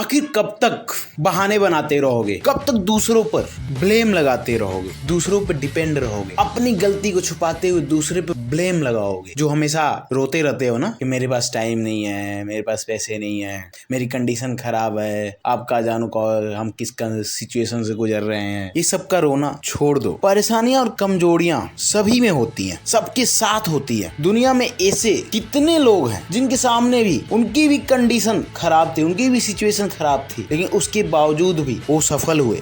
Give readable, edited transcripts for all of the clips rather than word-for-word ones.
आखिर कब तक बहाने बनाते रहोगे? कब तक दूसरों पर ब्लेम लगाते रहोगे? दूसरों पर डिपेंड रहोगे? अपनी गलती को छुपाते हुए दूसरे पर ब्लेम लगाओगे? जो हमेशा रोते रहते हो ना कि मेरे पास टाइम नहीं है, मेरे पास पैसे नहीं है, मेरी कंडीशन खराब है, आपका जानू कौन, हम किस सिचुएशन से गुजर रहे हैं। ये सब का रोना छोड़ दो। परेशानियां और कमजोरियां सभी में होती हैं, सबके साथ होती है। दुनिया में ऐसे कितने लोग हैं जिनके सामने भी उनकी भी कंडीशन खराब थी, उनकी भी सिचुएशन खराब थी, लेकिन उसके बावजूद भी वो सफल हुए।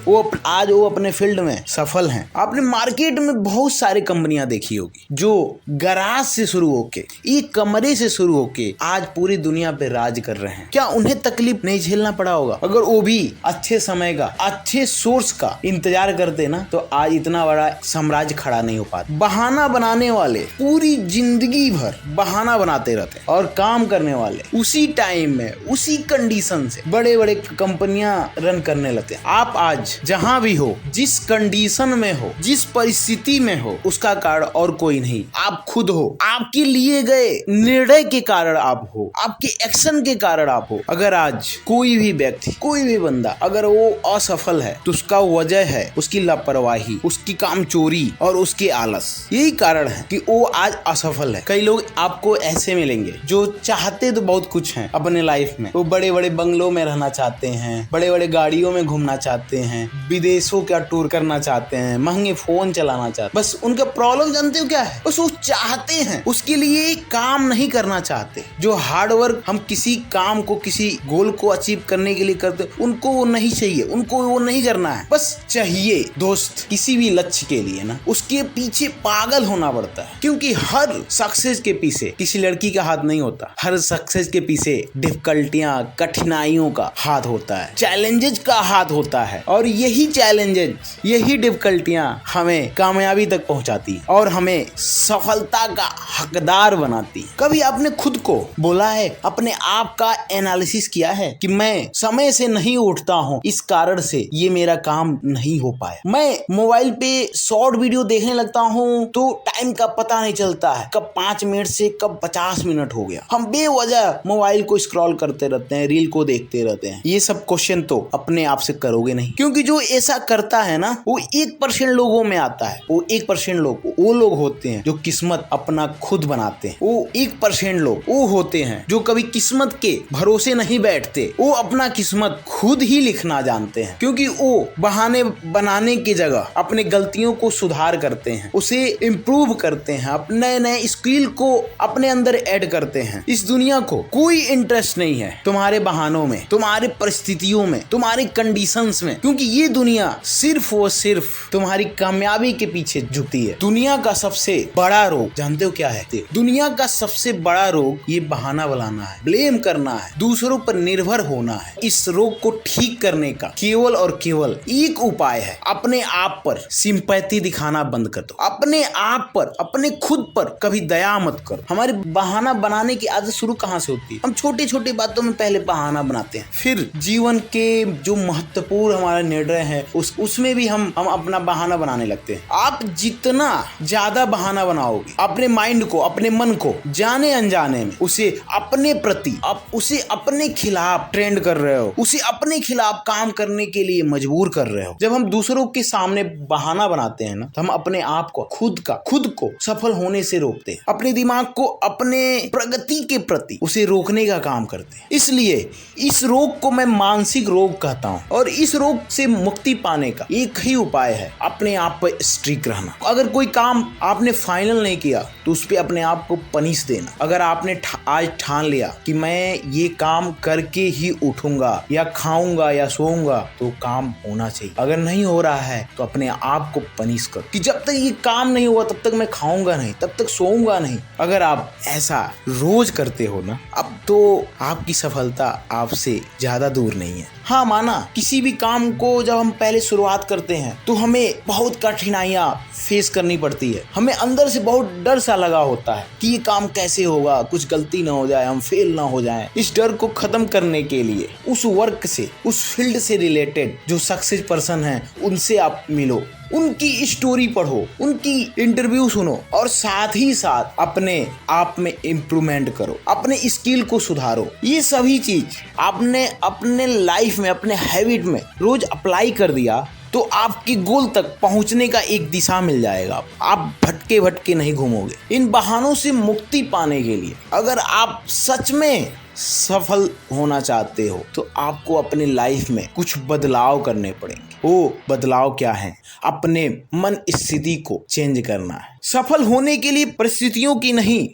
आज वो अपने फील्ड में सफल हैं। आपने मार्केट में बहुत सारी कंपनियां देखी होगी जो गराज से शुरू होके, एक कमरे से शुरू होके आज पूरी दुनिया पे राज कर रहे हैं। क्या उन्हें तकलीफ नहीं झेलना पड़ा होगा? अगर वो भी अच्छे समय का, अच्छे सोर्स का इंतजार करते ना, तो आज इतना बड़ा साम्राज्य खड़ा नहीं हो पाता। बहाना बनाने वाले पूरी जिंदगी भर बहाना बनाते रहते हैं और काम करने वाले उसी टाइम में, उसी कंडीशन से बड़े बड़े कंपनियां रन करने लगते हैं। आप आज जहां भी हो, जिस कंडीशन में हो, जिस परिस्थिति में हो, उसका कारण और कोई नहीं, आप खुद हो। आपके लिए गए निर्णय के कारण आप हो, आपके एक्शन के कारण आप हो। अगर आज कोई भी व्यक्ति, कोई भी बंदा अगर वो असफल है तो उसका वजह है उसकी लापरवाही, उसकी कामचोरी और उसके आलस। यही कारण है कि वो आज असफल है। कई लोग आपको ऐसे मिलेंगे जो चाहते तो बहुत कुछ हैं अपने लाइफ में। वो बड़े बड़े बंगलों में रहना चाहते हैं, बड़े बड़े गाड़ियों में घूमना चाहते हैं, विदेशों का टूर करना चाहते हैं, महंगे फोन चलाना चाहते हैं। बस उनका प्रॉब्लम जानते हो क्या है? बस वो चाहते हैं, उसके लिए काम नहीं करना चाहते। जो हार्ड वर्क हम किसी काम को, किसी गोल को अचीव करने के लिए करते, उनको वो नहीं चाहिए, उनको वो नहीं करना है। बस चाहिए दोस्त, किसी भी लक्ष्य के लिए ना उसके पीछे पागल होना पड़ता है, क्योंकि हर सक्सेस के पीछे किसी लड़की का हाथ नहीं होता। हर सक्सेस के पीछे डिफिकल्टियां, कठिनाइयों का हाथ होता है, चैलेंजेस का हाथ होता है। और यही चैलेंजेस, यही डिफिकल्टियां हमें कामयाबी तक पहुंचाती है और हमें सफलता का हकदार बनाती है। कभी आपने खुद को बोला है, अपने आप का एनालिसिस किया है कि मैं समय से नहीं उठता हूं, इस कारण से ये मेरा काम नहीं हो पाया। मैं मोबाइल पे शॉर्ट वीडियो देखने लगता हूं तो टाइम का पता नहीं चलता है, कब 5 मिनट से कब 50 मिनट हो गया। हम बेवजह मोबाइल को स्क्रॉल करते रहते हैं, रील को देखते रहते हैं। ये सब क्वेश्चन तो अपने आप से करोगे नहीं, क्योंकि जो ऐसा करता है ना वो 1% लोगों में आता है। वो 1% लोग वो लोग होते हैं जो किस्मत अपना खुद बनाते हैं। वो 1% लोग वो होते हैं जो कभी किस्मत के भरोसे नहीं बैठते, वो अपना किस्मत खुद ही लिखना जानते हैं, क्योंकि वो बहाने बनाने की जगह अपने गलतियों को सुधार करते हैं, उसे इम्प्रूव करते हैं, अपने नए स्किल को अपने अंदर ऐड करते हैं। इस दुनिया को कोई इंटरेस्ट नहीं है तुम्हारे बहानों में, तुम्हारे परिस्थितियों में, तुम्हारी कंडीशंस में, क्योंकि ये दुनिया सिर्फ और सिर्फ तुम्हारी कामयाबी के पीछे झुकती है। दुनिया का सबसे बड़ा रोग जानते हो क्या है? दुनिया का सबसे बड़ा रोग ये बहाना बनाना है, ब्लेम करना है, दूसरों पर निर्भर होना है। इस रोग को ठीक करने का केवल और केवल एक उपाय है, अपने आप पर सिंपैथी दिखाना बंद कर दो। अपने आप पर, अपने खुद पर कभी दया मत करो। हमारे बहाना बनाने की आदत शुरू कहां से होती है? हम छोटी छोटी बातों में पहले बहाना बनाते हैं, फिर जीवन के जो महत्वपूर्ण हमारे निर्णय है उसमें भी हम अपना बहाना बनाने लगते हैं। आप जितना ज्यादा बहाना बनाओगे, अपने माइंड को, अपने मन को जाने अनजाने में उसे अपने प्रति, आप उसे अपने खिलाफ ट्रेंड कर रहे हो, उसे अपने खिलाफ काम करने के लिए मजबूर कर रहे हो। जब हम दूसरों के सामने बहाना बनाते हैं ना, तो हम अपने आप को, खुद को सफल होने से रोकते हैं, अपने दिमाग को अपने प्रगति के प्रति उसे रोकने का काम करते हैं। इसलिए इस रोग को मैं मानसिक रोग कहता हूं, और इस रोग से मुक्ति पाने का एक ही उपाय है, अपने आप पर स्ट्रिक्ट रहना। अगर कोई काम आपने फाइनल नहीं किया तो उस पर अपने आप को पनिश देना। अगर आपने आज ठान लिया कि मैं ये काम करके ही उठूंगा या खाऊंगा या सोऊंगा, तो काम होना चाहिए। अगर नहीं हो रहा है तो अपने आप को पनिश करो कि जब तक ये काम नहीं हुआ तब तक मैं खाऊंगा नहीं, तब तक सोऊंगा नहीं। अगर आप ऐसा रोज करते हो ना, अब तो आपकी सफलता आपसे ज्यादा दूर नहीं है। हाँ, माना किसी भी काम को जब हम पहले शुरुआत करते हैं तो हमें बहुत कठिनाइयां फेस करनी पड़ती है। हमें अंदर से बहुत डर सा लगा होता है कि ये काम कैसे होगा, कुछ गलती ना हो जाए, हम फेल ना हो जाएं। इस डर को खत्म करने के लिए उस वर्क से, उस फील्ड से रिलेटेड जो सक्सेस पर्सन है, उनसे आप मिलो, उनकी स्टोरी पढ़ो, उनकी इंटरव्यू सुनो और साथ ही साथ अपने आप में इम्प्रूवमेंट करो, अपने स्किल को सुधारो। ये सभी चीज आपने अपने लाइफ में, अपने हैबिट में रोज अप्लाई कर दिया तो आपकी गोल तक पहुंचने का एक दिशा मिल जाएगा। आप भटके भटके नहीं घूमोगे। इन बहानों से मुक्ति पाने के लिए अगर आप सच में सफल होना चाहते हो तो आपको अपने लाइफ में कुछ बदलाव करने पड़ेंगे। वो बदलाव क्या है? अपने मन स्थिति को चेंज करना है। सफल होने के लिए परिस्थितियों की नहीं,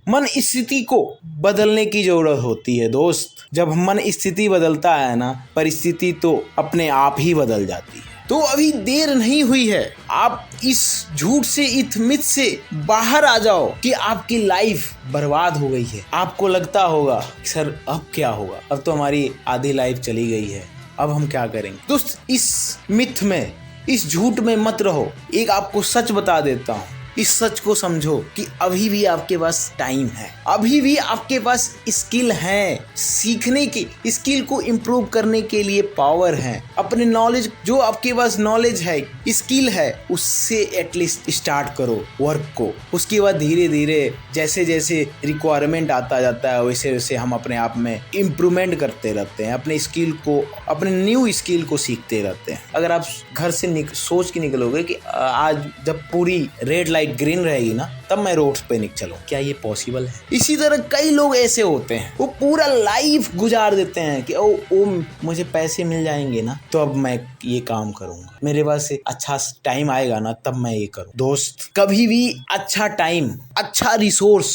मन स्थिति को बदलने की जरूरत होती है दोस्त। जब मन स्थिति बदलता है ना, परिस्थिति तो अपने आप ही बदल जाती है। तो अभी देर नहीं हुई है, आप इस झूठ से, इस मिथ से बाहर आ जाओ कि आपकी लाइफ बर्बाद हो गई है। आपको लगता होगा सर अब क्या होगा, अब तो हमारी आधी लाइफ चली गई है, अब हम क्या करेंगे। दोस्त इस मिथ में, इस झूठ में मत रहो। एक आपको सच बता देता हूँ, इस सच को समझो कि अभी भी आपके पास टाइम है, अभी भी आपके पास स्किल है, सीखने की स्किल को इम्प्रूव करने के लिए पावर है। अपने नॉलेज, जो आपके पास नॉलेज है, स्किल है, उससे एटलीस्ट स्टार्ट करो वर्क को। उसके बाद धीरे धीरे जैसे जैसे रिक्वायरमेंट आता जाता है वैसे वैसे हम अपने आप में इम्प्रूवमेंट करते रहते हैं, अपने स्किल को, अपने न्यू स्किल को सीखते रहते हैं। अगर आप घर से सोच के निकलोगे कि आज जब पूरी रेड लाइट ग्रीन रहेगी ना तब मैं रोड पे चलूं, क्या ये पॉसिबल है? इसी तरह कई लोग ऐसे होते हैं, वो पूरा लाइफ गुजार देते हैं कि ओ मुझे पैसे मिल जाएंगे ना तो अब मैं ये काम करूंगा, मेरे पास अच्छा टाइम आएगा ना तब मैं ये करूं। दोस्त कभी भी अच्छा टाइम, अच्छा रिसोर्स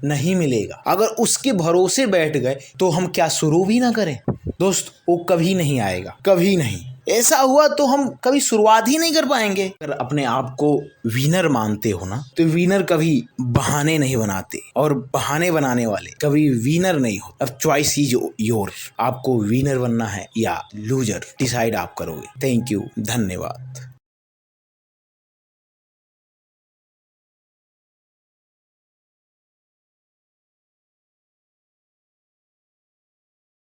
नहीं मिलेगा। अगर उसके भरोसे बैठ गए तो हम क्या शुरू भी ना करें? दोस्त वो कभी नहीं आएगा, कभी नहीं। ऐसा हुआ तो हम कभी शुरुआत ही नहीं कर पाएंगे। अगर अपने आप को विनर मानते हो ना तो विनर कभी बहाने नहीं बनाते और बहाने बनाने वाले कभी विनर नहीं हो। अब चॉइस इज योर्स, आपको विनर बनना है या लूजर, डिसाइड आप करोगे। थैंक यू, धन्यवाद।